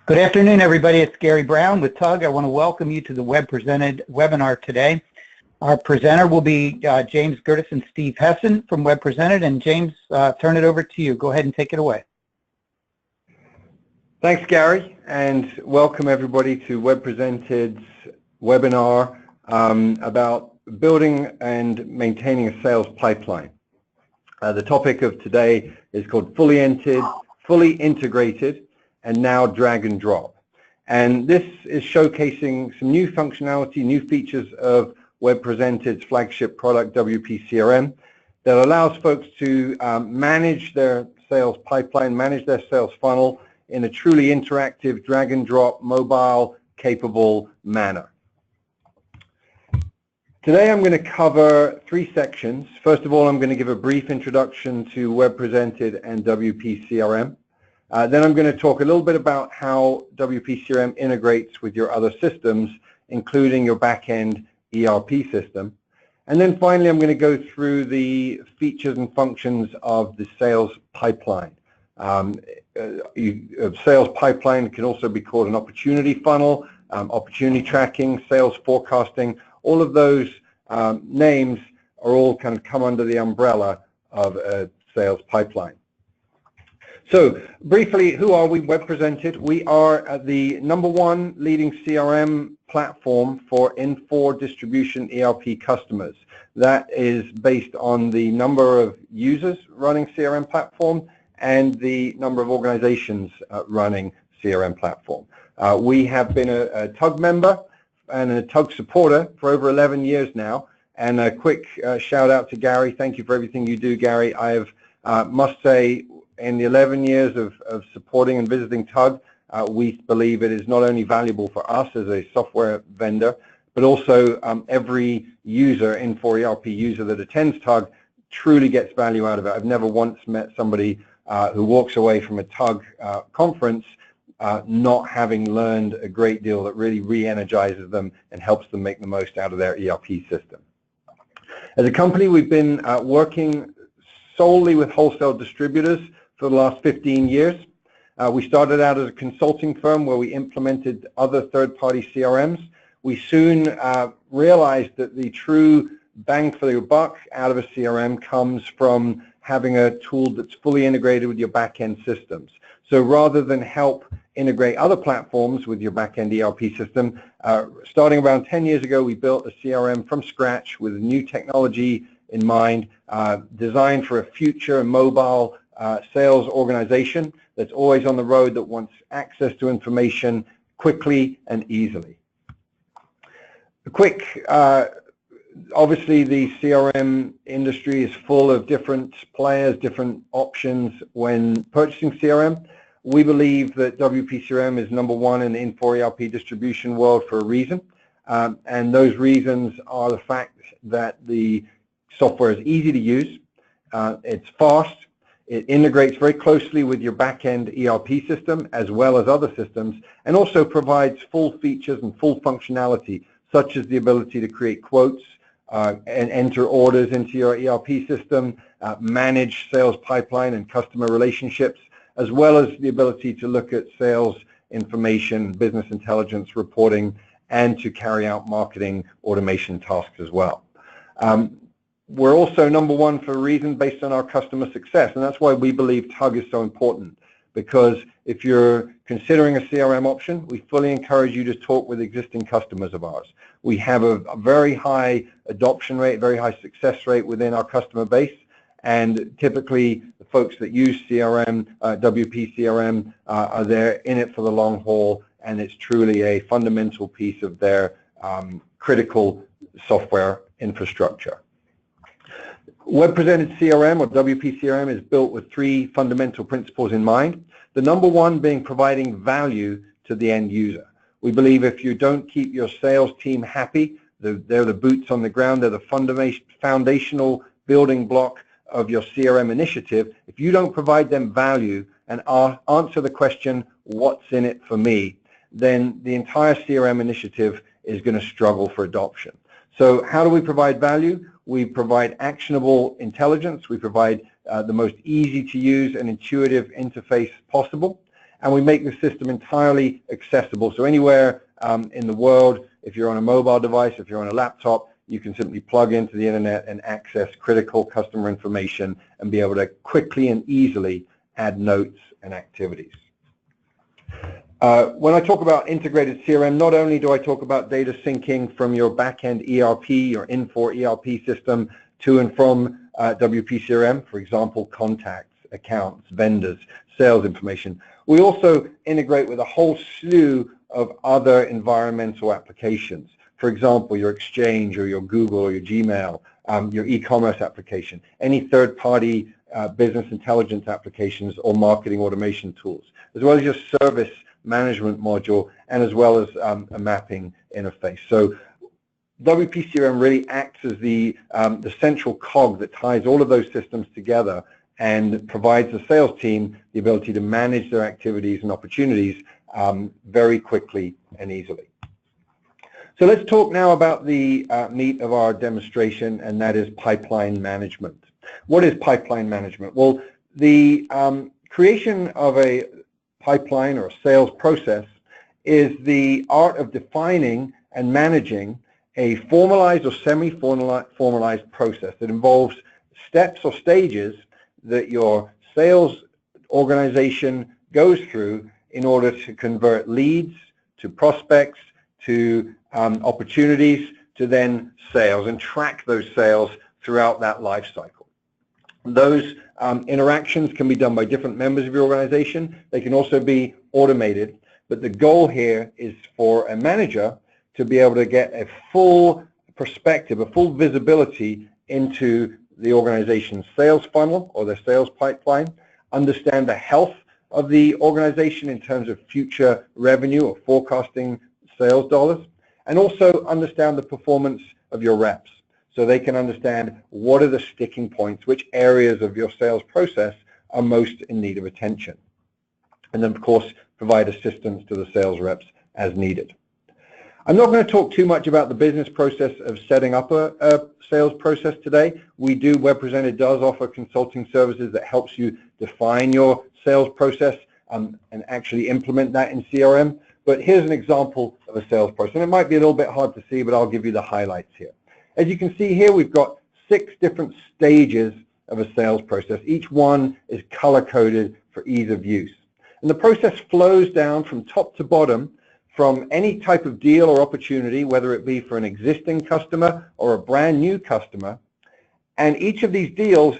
Good afternoon, everybody. It's Gary Brown with TUG. I want to welcome you to the WebPresented webinar today. Our presenter will be James Gertis and Steve Hessen from WebPresented. And James, turn it over to you. Go ahead and take it away. Thanks, Gary, and welcome everybody to WebPresented's webinar about building and maintaining a sales pipeline. The topic of today is called fully integrated, and now drag and drop. And this is showcasing some new functionality, new features of WebPresented's flagship product, WPCRM, that allows folks to manage their sales pipeline, manage their sales funnel in a truly interactive, drag and drop, mobile capable manner. Today I'm going to cover three sections. First of all, I'm going to give a brief introduction to WebPresented and WPCRM. Then I'm going to talk a little bit about how WPCRM integrates with your other systems, including your back-end ERP system. And then finally, I'm going to go through the features and functions of the sales pipeline. Sales pipeline can also be called an opportunity funnel, opportunity tracking, sales forecasting. All of those names are all kind of come under the umbrella of a sales pipeline. So briefly, who are we, WebPresented? We are the #1 leading CRM platform for Infor distribution ERP customers. That is based on the number of users running CRM platform and the number of organizations running CRM platform. We have been a TUG member and a TUG supporter for over 11 years now. And a quick shout out to Gary. Thank you for everything you do, Gary. I must say, in the 11 years of supporting and visiting TUG, we believe it is not only valuable for us as a software vendor, but also every user, Infor ERP user that attends TUG, truly gets value out of it. I've never once met somebody who walks away from a TUG conference not having learned a great deal that really re-energizes them and helps them make the most out of their ERP system. As a company, we've been working solely with wholesale distributors for the last 15 years. We started out as a consulting firm where we implemented other third-party CRMs. We soon realized that the true bang for your buck out of a CRM comes from having a tool that's fully integrated with your back-end systems. So rather than help integrate other platforms with your back-end ERP system, starting around 10 years ago, we built a CRM from scratch with new technology in mind, designed for a future mobile sales organization that's always on the road, that wants access to information quickly and easily. A quick, obviously the CRM industry is full of different players, different options when purchasing CRM. We believe that WPCRM is #1 in the Infor ERP distribution world for a reason, and those reasons are the fact that the software is easy to use, it's fast, it integrates very closely with your back-end ERP system as well as other systems, and also provides full features and full functionality, such as the ability to create quotes and enter orders into your ERP system, manage sales pipeline and customer relationships, as well as the ability to look at sales information, business intelligence reporting, and to carry out marketing automation tasks as well. We're also #1 for a reason based on our customer success, and that's why we believe TUG is so important, because if you're considering a CRM option, we fully encourage you to talk with existing customers of ours. We have a very high adoption rate, very high success rate within our customer base, and typically the folks that use CRM, WPCRM, are there in it for the long haul, and it's truly a fundamental piece of their critical software infrastructure. WebPresented CRM, or WPCRM, is built with three fundamental principles in mind. The #1 being providing value to the end user. We believe if you don't keep your sales team happy, they're the boots on the ground, they're the foundational building block of your CRM initiative. If you don't provide them value and answer the question, what's in it for me, then the entire CRM initiative is going to struggle for adoption. So how do we provide value? We provide actionable intelligence. We provide the most easy to use and intuitive interface possible. and we make the system entirely accessible. So anywhere in the world, if you're on a mobile device, if you're on a laptop, you can simply plug into the internet and access critical customer information and be able to quickly and easily add notes and activities. When I talk about integrated CRM, not only do I talk about data syncing from your back-end ERP, your Infor ERP system, to and from WPCRM, for example, contacts, accounts, vendors, sales information. We also integrate with a whole slew of other environmental applications. For example, your Exchange or your Google or your Gmail, your e-commerce application, any third-party business intelligence applications or marketing automation tools, as well as your service management module, and as well as a mapping interface. So WPCRM really acts as the central cog that ties all of those systems together and provides the sales team the ability to manage their activities and opportunities very quickly and easily. So let's talk now about the meat of our demonstration, and that is pipeline management. What is pipeline management? Well, the creation of a pipeline or a sales process is the art of defining and managing a formalized or semi-formalized process that involves steps or stages that your sales organization goes through in order to convert leads to prospects to opportunities to then sales, and track those sales throughout that life cycle. Those interactions can be done by different members of your organization. They can also be automated, but the goal here is for a manager to be able to get a full perspective, a full visibility into the organization's sales funnel or their sales pipeline, understand the health of the organization in terms of future revenue or forecasting sales dollars, and also understand the performance of your reps so they can understand what are the sticking points, which areas of your sales process are most in need of attention. And then, of course, provide assistance to the sales reps as needed. I'm not going to talk too much about the business process of setting up a sales process today. WebPresented does offer consulting services that helps you define your sales process and actually implement that in CRM. But here's an example of a sales process. And it might be a little bit hard to see, but I'll give you the highlights here. As you can see here, we've got 6 different stages of a sales process. Each one is color-coded for ease of use. And the process flows down from top to bottom from any type of deal or opportunity, whether it be for an existing customer or a brand new customer. And each of these deals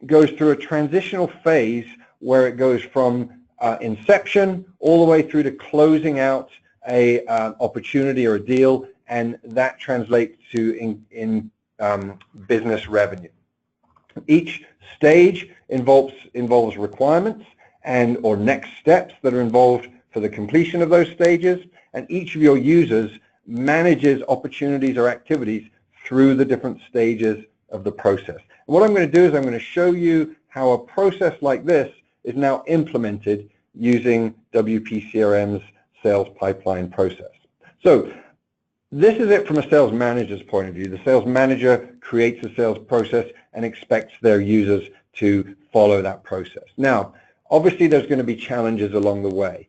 goes through a transitional phase where it goes from inception all the way through to closing out a opportunity or a deal, and that translates to business revenue. Each stage involves requirements or next steps that are involved for the completion of those stages, and each of your users manages opportunities or activities through the different stages of the process. And what I'm going to do is I'm going to show you how a process like this is now implemented using WPCRM's sales pipeline process. So this is it from a sales manager's point of view. The sales manager creates a sales process and expects their users to follow that process. Now, obviously there's going to be challenges along the way.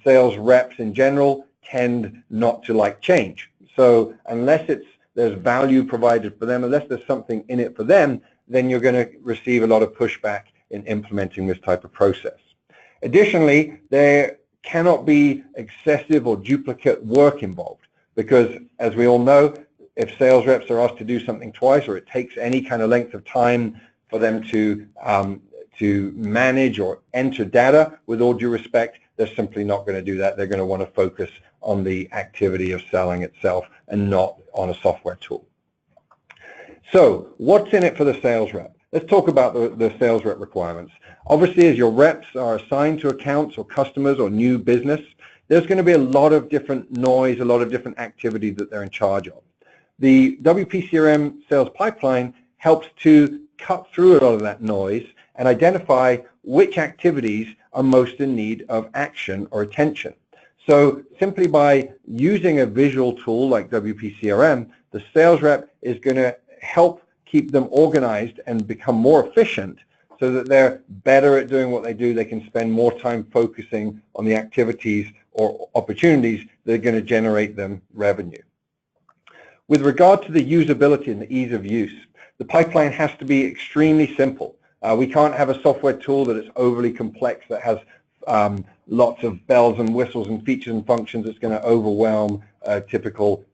Sales reps in general tend not to like change. So unless there's value provided for them, unless there's something in it for them, then you're going to receive a lot of pushback in implementing this type of process. Additionally, there cannot be excessive or duplicate work involved, because as we all know, if sales reps are asked to do something twice, or it takes any kind of length of time for them to manage or enter data, with all due respect, they're simply not going to do that. They're going to want to focus on the activity of selling itself and not on a software tool. So what's in it for the sales rep? Let's talk about the sales rep requirements. Obviously, as your reps are assigned to accounts or customers or new business, there's going to be a lot of different noise, a lot of different activity that they're in charge of. The WPCRM sales pipeline helps to cut through a lot of that noise and identify which activities are most in need of action or attention. So simply by using a visual tool like WPCRM, the sales rep is going to help keep them organized and become more efficient so that they're better at doing what they do. They can spend more time focusing on the activities or opportunities that are going to generate them revenue. With regard to the usability and the ease of use, the pipeline has to be extremely simple. We can't have a software tool that is overly complex, that has lots of bells and whistles and features and functions that's going to overwhelm a typical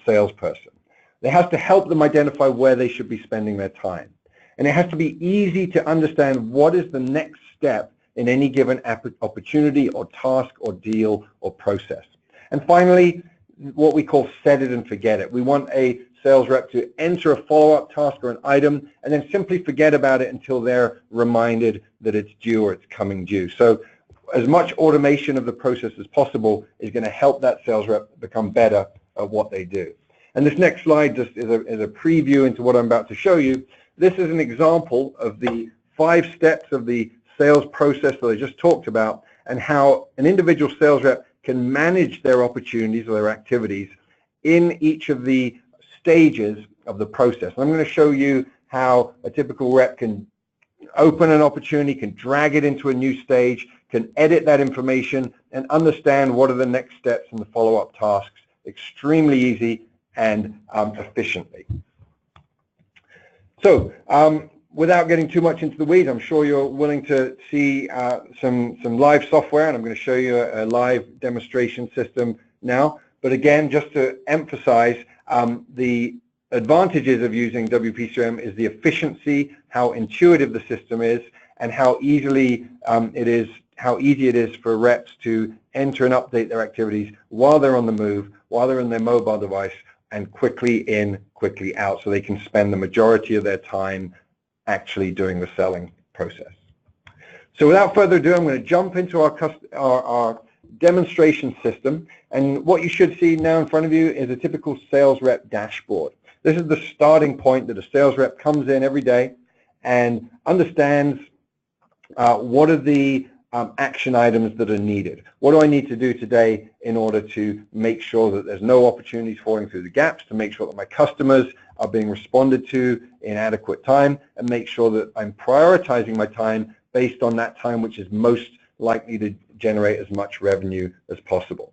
salesperson. It has to help them identify where they should be spending their time. And it has to be easy to understand what is the next step in any given opportunity or task or deal or process. And finally, what we call set it and forget it. We want a sales rep to enter a follow-up task or an item and then simply forget about it until they're reminded that it's due or it's coming due. So as much automation of the process as possible is going to help that sales rep become better at what they do. And this next slide just is a preview into what I'm about to show you. This is an example of the 5 steps of the sales process that I just talked about, and how an individual sales rep can manage their opportunities or their activities in each of the stages of the process. And I'm going to show you how a typical rep can open an opportunity, can drag it into a new stage, can edit that information, and understand what are the next steps in the follow-up tasks extremely easy and efficiently. So without getting too much into the weeds, I'm sure you're willing to see some live software, and I'm going to show you a live demonstration system now. But again, just to emphasize, the advantages of using WPCRM is the efficiency, how intuitive the system is, and how easy it is for reps to enter and update their activities while they're on the move, while they're in their mobile device, and quickly in, quickly out, so they can spend the majority of their time actually doing the selling process. So without further ado, I'm going to jump into our demonstration system, and what you should see now in front of you is a typical sales rep dashboard. This is the starting point that a sales rep comes in every day and understands what are the action items that are needed. What do I need to do today in order to make sure that there's no opportunities falling through the gaps, to make sure that my customers are being responded to in adequate time, and make sure that I'm prioritizing my time based on that time which is most likely to generate as much revenue as possible.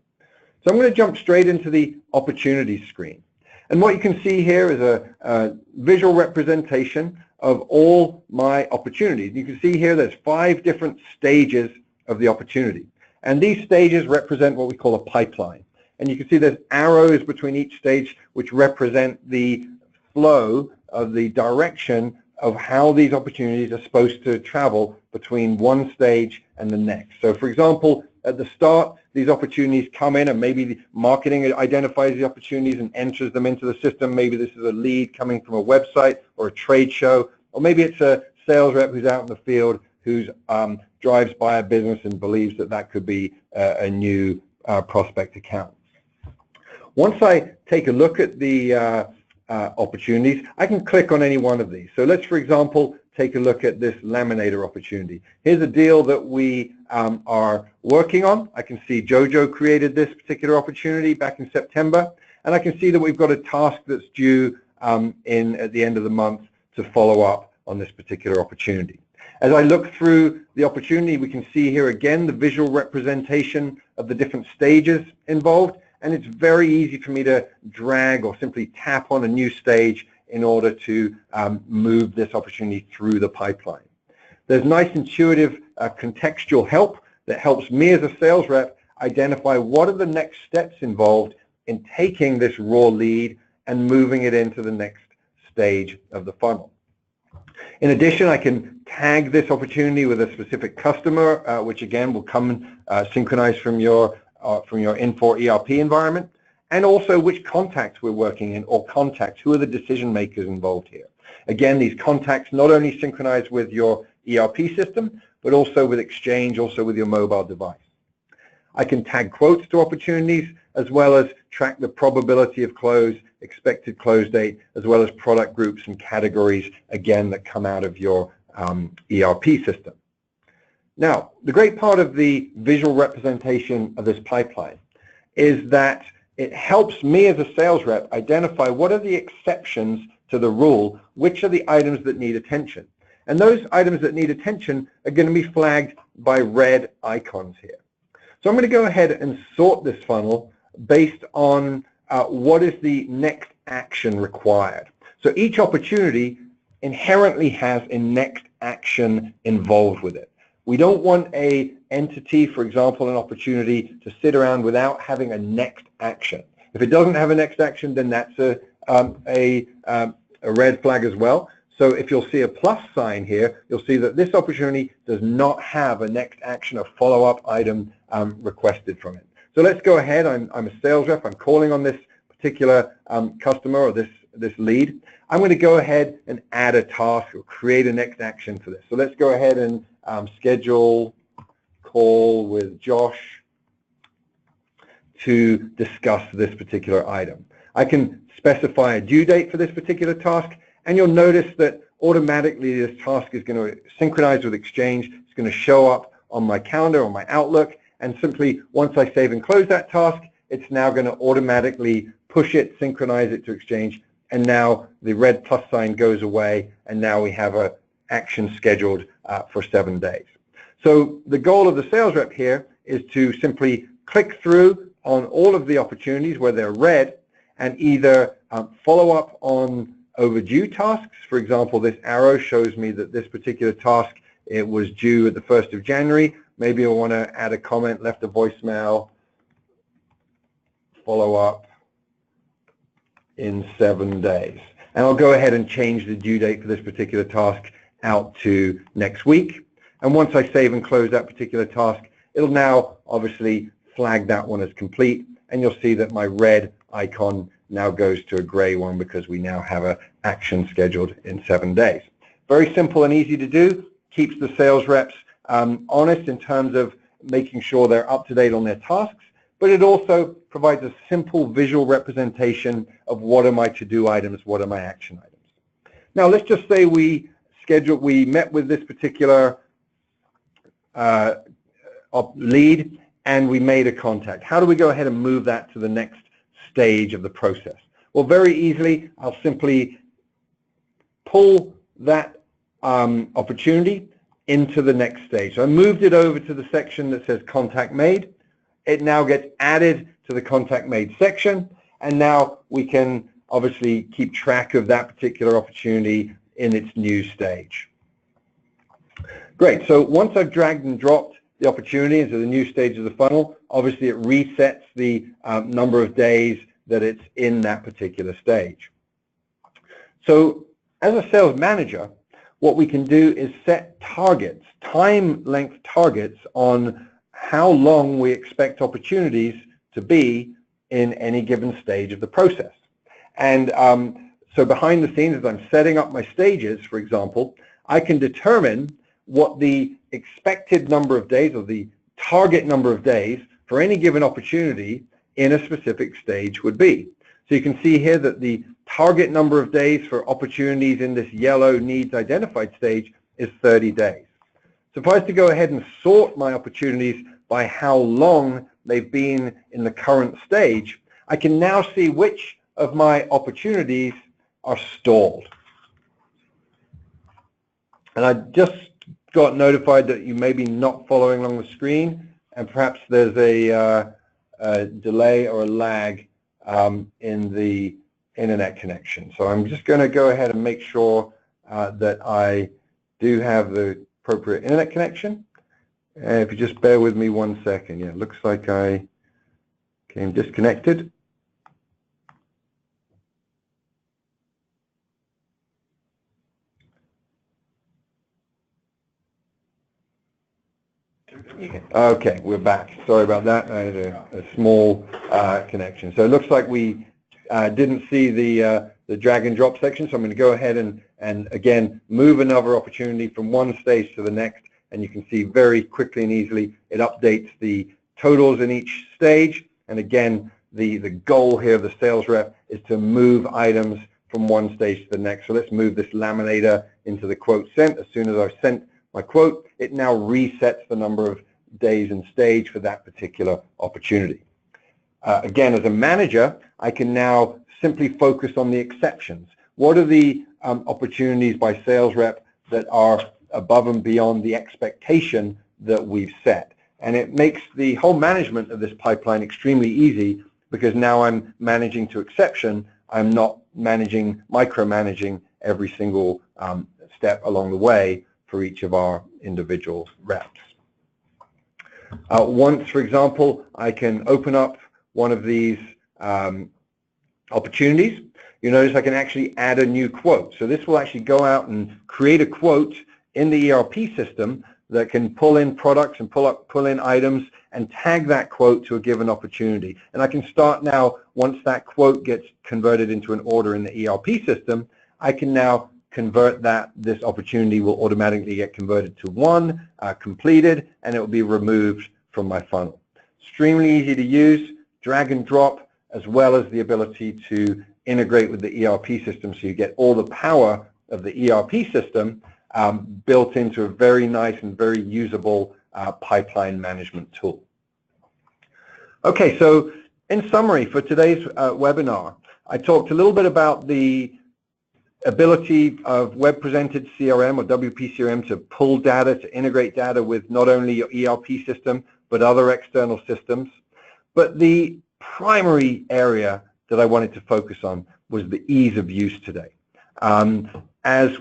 So I'm going to jump straight into the opportunities screen. And what you can see here is a visual representation of all my opportunities. You can see here there's 5 different stages of the opportunity. And these stages represent what we call a pipeline. And you can see there's arrows between each stage which represent the flow of the direction of how these opportunities are supposed to travel between one stage and the next. So for example, at the start, these opportunities come in, and maybe the marketing identifies the opportunities and enters them into the system. Maybe this is a lead coming from a website or a trade show, or maybe it's a sales rep who's out in the field who drives by a business and believes that that could be a new prospect account. Once I take a look at the opportunities, I can click on any one of these. So let's, for example, take a look at this laminator opportunity. Here's a deal that we are working on. I can see Jojo created this particular opportunity back in September, and I can see that we've got a task that's due at the end of the month to follow up on this particular opportunity. As I look through the opportunity, we can see here again the visual representation of the different stages involved, and it's very easy for me to drag or simply tap on a new stage in order to move this opportunity through the pipeline. There's nice intuitive contextual help that helps me as a sales rep identify what are the next steps involved in taking this raw lead and moving it into the next stage of the funnel. In addition, I can tag this opportunity with a specific customer, which again will come synchronized from your Infor ERP environment, and also which contacts we're working in, or contacts, who are the decision makers involved here. Again, these contacts not only synchronize with your ERP system, but also with Exchange, also with your mobile device. I can tag quotes to opportunities, as well as track the probability of close, expected close date, as well as product groups and categories, again, that come out of your ERP system. Now, the great part of the visual representation of this pipeline is that it helps me as a sales rep identify what are the exceptions to the rule, which are the items that need attention. And those items that need attention are going to be flagged by red icons here. So I'm going to go ahead and sort this funnel based on what is the next action required. So each opportunity inherently has a next action involved with it. We don't want an entity, for example, an opportunity, to sit around without having a next action. If it doesn't have a next action, then that's a red flag as well. So if you'll see a plus sign here, you'll see that this opportunity does not have a next action, a follow-up item requested from it. So let's go ahead. I'm a sales rep. I'm calling on this particular customer or this lead. I'm going to go ahead and add a task or create a next action for this. So let's go ahead and schedule call with Josh to discuss this particular item. I can specify a due date for this particular task, and you'll notice that automatically this task is going to synchronize with Exchange. It's going to show up on my calendar, on my Outlook, and simply once I save and close that task, it's now going to automatically push it, synchronize it to Exchange, and now the red plus sign goes away, and now we have an action scheduled for 7 days. So the goal of the sales rep here is to simply click through on all of the opportunities where they're red and either follow up on overdue tasks. For example, this arrow shows me that this particular task, it was due at the 1st of January. Maybe I want to add a comment, left a voicemail, follow up in 7 days. And I'll go ahead and change the due date for this particular task out to next week. And once I save and close that particular task, it'll now obviously flag that one as complete, and you'll see that my red icon now goes to a gray one because we now have an action scheduled in 7 days. Very simple and easy to do, keeps the sales reps honest in terms of making sure they're up to date on their tasks, but it also provides a simple visual representation of what are my to-do items, what are my action items. Now let's just say we met with this particular lead and we made a contact. How do we go ahead and move that to the next stage of the process? Well, very easily, I'll simply pull that opportunity into the next stage. So I moved it over to the section that says contact made. It now gets added to the contact made section, and now we can obviously keep track of that particular opportunity in its new stage. Great, so once I've dragged and dropped the opportunity into the new stage of the funnel, obviously it resets the number of days that it's in that particular stage. So as a sales manager, what we can do is set targets, time length targets on how long we expect opportunities to be in any given stage of the process. And so behind the scenes, as I'm setting up my stages, for example, I can determine what the expected number of days or the target number of days for any given opportunity in a specific stage would be. So you can see here that the target number of days for opportunities in this yellow needs identified stage is 30 days. So if I was to go ahead and sort my opportunities by how long they've been in the current stage, I can now see which of my opportunities are stalled. And I just got notified that you may be not following along the screen, and perhaps there's a delay or a lag in the internet connection. So I'm just going to go ahead and make sure that I do have the appropriate internet connection. If you just bear with me 1 second. Yeah, it looks like I came disconnected. Okay, we're back. Sorry about that. I had a small connection. So it looks like we didn't see the drag and drop section. So I'm going to go ahead and again move another opportunity from one stage to the next, and you can see very quickly and easily it updates the totals in each stage. And again, the goal here of the sales rep is to move items from one stage to the next. So let's move this laminator into the quote sent. As soon as I've sent my quote, it now resets the number of days and stage for that particular opportunity. Again, as a manager, I can now simply focus on the exceptions. What are the opportunities by sales rep that are above and beyond the expectation that we've set. And it makes the whole management of this pipeline extremely easy, because now I'm managing to exception. I'm not micromanaging every single step along the way for each of our individual reps. Once, for example, I can open up one of these opportunities, you notice I can actually add a new quote. So this will actually go out and create a quote in the ERP system that can pull in products and pull in items and tag that quote to a given opportunity. And I can start now, once that quote gets converted into an order in the ERP system, I can now convert that. This opportunity will automatically get converted to one, completed, and it will be removed from my funnel. Extremely easy to use, drag and drop, as well as the ability to integrate with the ERP system, so you get all the power of the ERP system built into a very nice and very usable pipeline management tool. Okay, so in summary for today's webinar, I talked a little bit about the ability of WebPresented CRM or WPCRM to pull data, to integrate data with not only your ERP system, but other external systems. But the primary area that I wanted to focus on was the ease of use today. As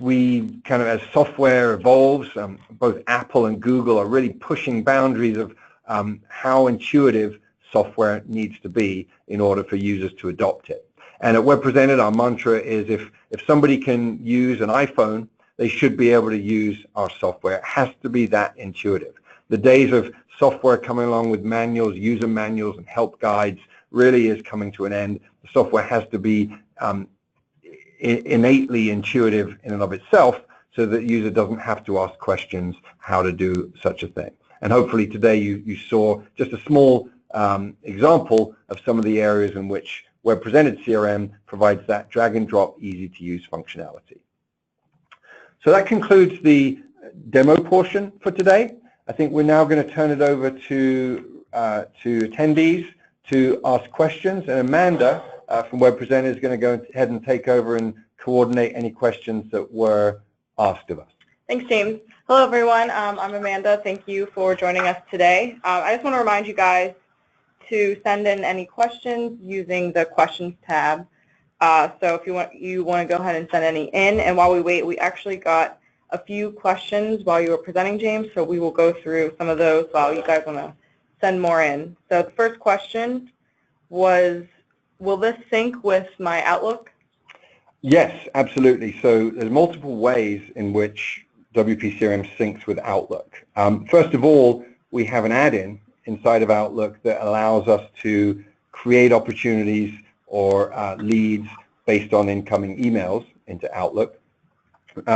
software evolves, both Apple and Google are really pushing boundaries of how intuitive software needs to be in order for users to adopt it. And at WebPresented, our mantra is if somebody can use an iPhone, they should be able to use our software. It has to be that intuitive. The days of software coming along with manuals, user manuals, and help guides really is coming to an end. The software has to be innately intuitive in and of itself, so that the user doesn't have to ask questions how to do such a thing. And hopefully today you saw just a small example of some of the areas in which WebPresented CRM provides that drag and drop, easy to use functionality. So that concludes the demo portion for today. I think we're now going to turn it over to attendees to ask questions, and Amanda from WebPresented is going to go ahead and take over and coordinate any questions that were asked of us. Thanks, James. Hello, everyone. I'm Amanda. Thank you for joining us today. I just want to remind you guys to send in any questions using the questions tab. So if you want to go ahead and send any in, and while we wait, we actually got a few questions while you were presenting, James, so we will go through some of those while you guys want to send more in. So the first question was, will this sync with my Outlook? Yes, absolutely. So there's multiple ways in which WPCRM syncs with Outlook. First of all, we have an add-in inside of Outlook that allows us to create opportunities or leads based on incoming emails into Outlook.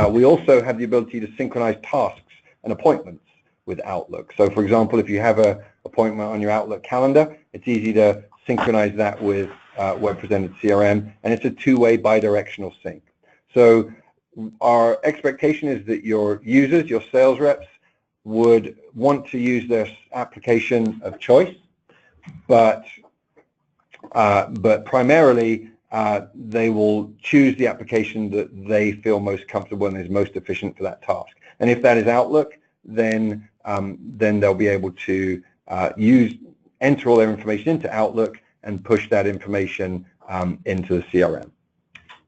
We also have the ability to synchronize tasks and appointments with Outlook. So for example, if you have an appointment on your Outlook calendar, it's easy to synchronize that with WebPresented CRM, and it's a two-way bidirectional sync. So our expectation is that your users, your sales reps, would want to use their application of choice, but primarily they will choose the application that they feel most comfortable and is most efficient for that task. And if that is Outlook, then they'll be able to enter all their information into Outlook and push that information into the CRM.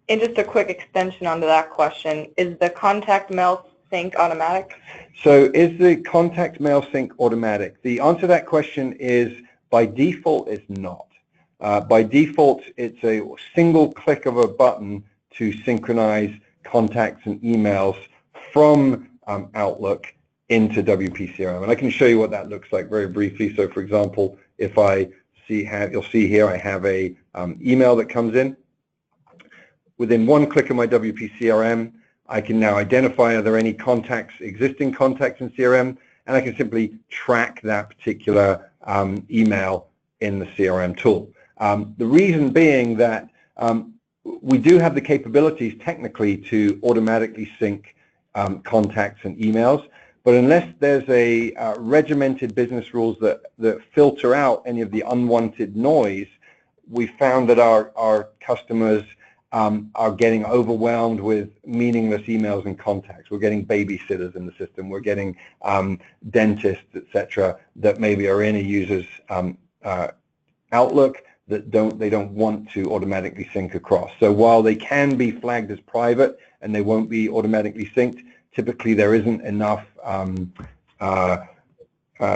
And just a quick extension onto that question, is the contact mail sync automatic? So is the contact mail sync automatic? The answer to that question is, by default, it's not. By default, it's a single click of a button to synchronize contacts and emails from Outlook into WPCRM. And I can show you what that looks like very briefly. So for example, if I you'll see here I have a email that comes in. Within one click of my WPCRM, I can now identify are there any contacts, existing contacts in CRM, and I can simply track that particular email in the CRM tool. The reason being that we do have the capabilities technically to automatically sync contacts and emails, but unless there's a regimented business rules that filter out any of the unwanted noise, we found that our customers are getting overwhelmed with meaningless emails and contacts. We're getting babysitters in the system. We're getting dentists, etc., that maybe are in a user's Outlook that they don't want to automatically sync across. So while they can be flagged as private and they won't be automatically synced, typically there isn't enough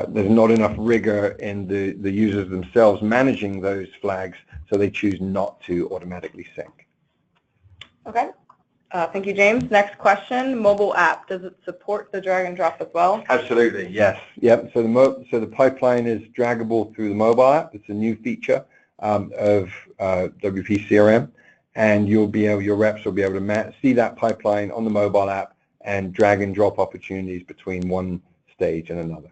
there's not enough rigor in the users themselves managing those flags, so they choose not to automatically sync. Okay. Thank you, James. Next question, mobile app. Does it support the drag and drop as well? Absolutely, yes. Yep. So the pipeline is draggable through the mobile app. It's a new feature of WPCRM, and your reps will be able to see that pipeline on the mobile app and drag and drop opportunities between one stage and another.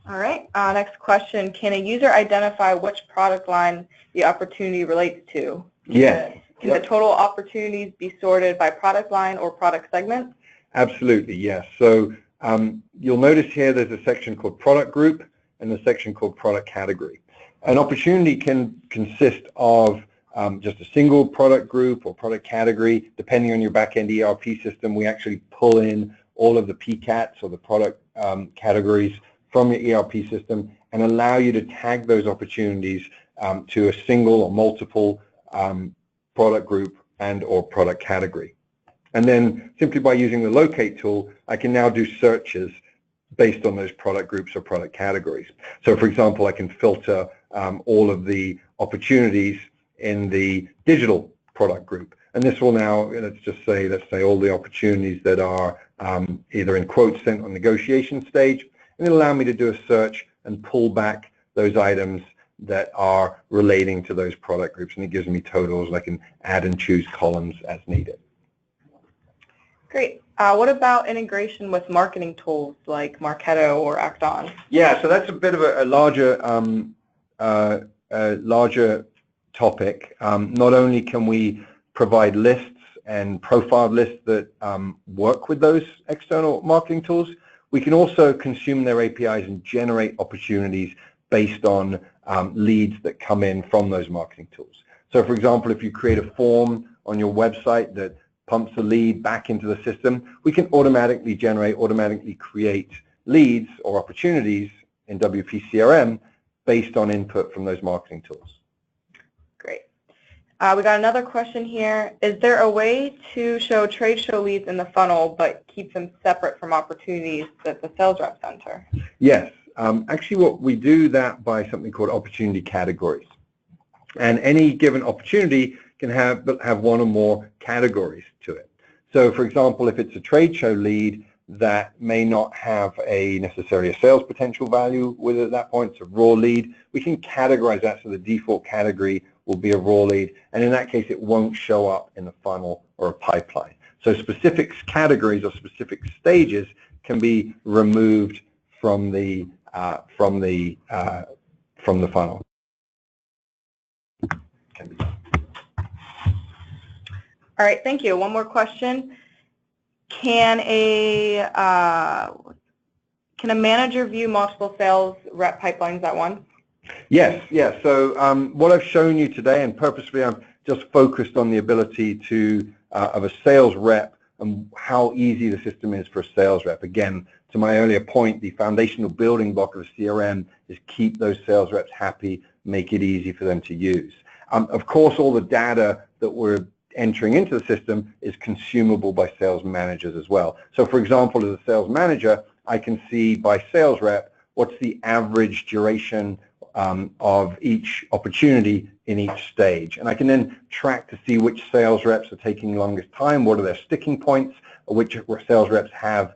All right. Next question, can a user identify which product line the opportunity relates to? Yes. Can the total opportunities be sorted by product line or product segment? Absolutely, yes. So you'll notice here there's a section called product group and a section called product category. An opportunity can consist of just a single product group or product category. Depending on your back-end ERP system, we actually pull in all of the PCATs or the product categories from your ERP system and allow you to tag those opportunities to a single or multiple product group and or product category. And then simply by using the locate tool, I can now do searches based on those product groups or product categories. So for example, I can filter all of the opportunities in the digital product group. And this will now, let's say all the opportunities that are either in quote sent on negotiation stage, and it'll allow me to do a search and pull back those items that are relating to those product groups, and it gives me totals, and I can add and choose columns as needed. Great. What about integration with marketing tools like Marketo or Act-On? Yeah, so that's a bit of a larger topic. Not only can we provide lists and profile lists that work with those external marketing tools, we can also consume their APIs and generate opportunities based on leads that come in from those marketing tools. So for example, if you create a form on your website that pumps a lead back into the system, we can automatically create leads or opportunities in WPCRM based on input from those marketing tools. Great. We got another question here. Is there a way to show trade show leads in the funnel but keep them separate from opportunities that the sales reps enter? Yes. Actually, what we do that by something called opportunity categories. And any given opportunity can have one or more categories to it. So for example, if it's a trade show lead that may not have necessarily a sales potential value with it at that point, it's a raw lead, we can categorize that so the default category will be a raw lead, and in that case it won't show up in the funnel or a pipeline. So specific categories or specific stages can be removed from the funnel. All right, thank you. One more question. Can a manager view multiple sales rep pipelines at once? Yes, yes. So what I've shown you today, and purposely I've just focused on the ability of a sales rep and how easy the system is for a sales rep. Again, to my earlier point, the foundational building block of a CRM is keep those sales reps happy, make it easy for them to use. Of course, all the data that we're entering into the system is consumable by sales managers as well. So for example, as a sales manager, I can see by sales rep what's the average duration of each opportunity in each stage. And I can then track to see which sales reps are taking longest time, what are their sticking points, or which sales reps have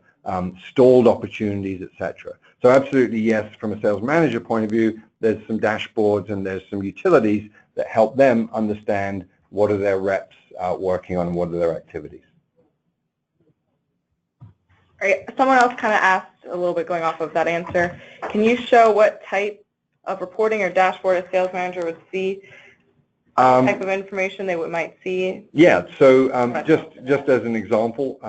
stalled opportunities, etc. So absolutely yes, from a sales manager point of view, there's some dashboards and there's some utilities that help them understand what are their reps working on and what are their activities. All right, someone else kind of asked a little bit going off of that answer. Can you show what type of reporting or dashboard a sales manager would see? Type of information they might see? Yeah, so just as an example,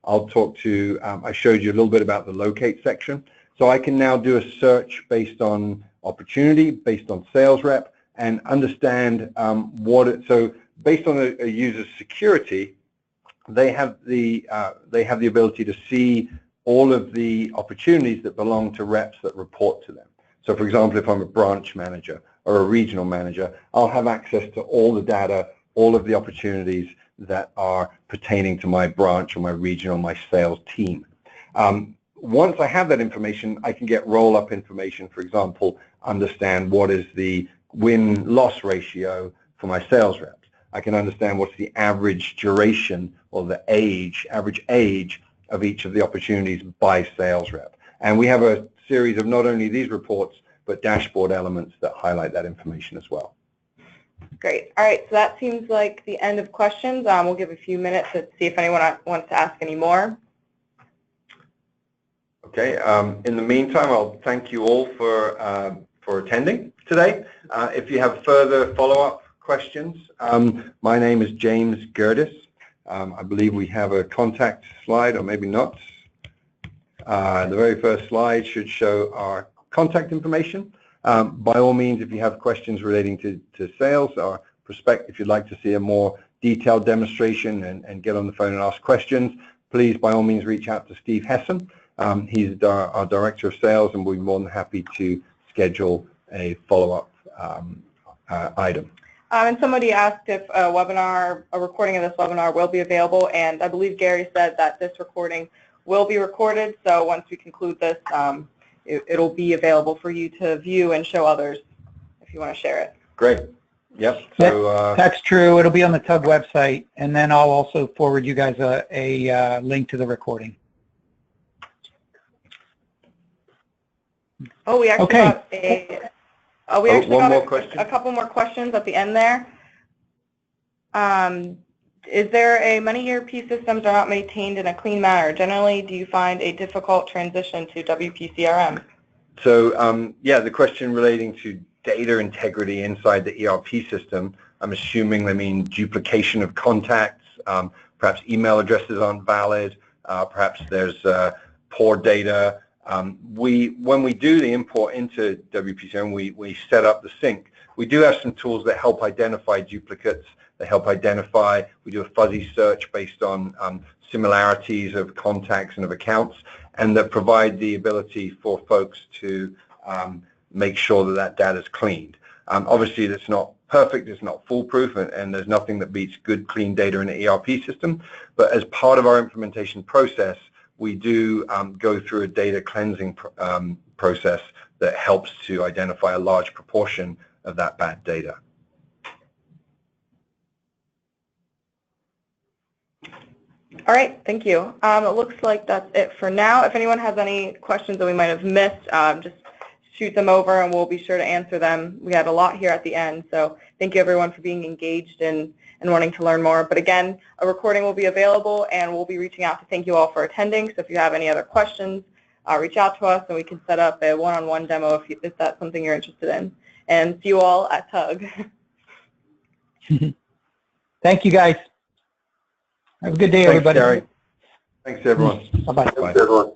I'll talk to, I showed you a little bit about the locate section. So I can now do a search based on opportunity, based on sales rep, and understand so based on a user's security, they have the ability to see all of the opportunities that belong to reps that report to them. So, for example, if I'm a branch manager or a regional manager, I'll have access to all the data, all of the opportunities that are pertaining to my branch or my regional, my sales team. Once I have that information, I can get roll-up information, for example, understand what is the win-loss ratio for my sales reps. I can understand what's the average duration or the average age of each of the opportunities by sales rep. And we have a series of not only these reports, but dashboard elements that highlight that information as well. Great. All right, so that seems like the end of questions. We'll give a few minutes to see if anyone wants to ask any more. Okay. In the meantime, I'll thank you all for attending today. If you have further follow-up questions, my name is James Gerdes. I believe we have a contact slide, or maybe not. The very first slide should show our contact information. By all means, if you have questions relating to sales or if you'd like to see a more detailed demonstration and get on the phone and ask questions, please, by all means, reach out to Steve Hessen. He's our Director of Sales, and we'll be more than happy to schedule a follow-up item. And somebody asked if a recording of this webinar will be available, and I believe Gary said that this recording will be recorded, so once we conclude this, it'll be available for you to view and show others if you want to share it. Great. Yep. So that's true. It'll be on the TUG website, and then I'll also forward you guys a link to the recording. Oh, we actually got a couple more questions at the end there. Is there a many ERP systems are not maintained in a clean manner? Generally, do you find a difficult transition to WPCRM? So, yeah, the question relating to data integrity inside the ERP system, I'm assuming they mean duplication of contacts, perhaps email addresses aren't valid, perhaps there's poor data. When we do the import into WPCRM, we set up the sync. We do have some tools that help identify duplicates. They help identify, we do a fuzzy search based on similarities of contacts and of accounts, and that provide the ability for folks to make sure that that data is cleaned. Obviously, that's not perfect, it's not foolproof, and there's nothing that beats good, clean data in an ERP system. But as part of our implementation process, we do go through a data cleansing process that helps to identify a large proportion of that bad data. All right, thank you. It looks like that's it for now. If anyone has any questions that we might have missed, just shoot them over and we'll be sure to answer them. We had a lot here at the end, so thank you everyone for being engaged and wanting to learn more. But again, a recording will be available and we'll be reaching out to thank you all for attending. So if you have any other questions, reach out to us and we can set up a one-on-one demo if that's something you're interested in. And see you all at TUG. Thank you, guys. Have a good day, everybody. Thanks, Gary. Thanks, everyone. Bye-bye. Bye.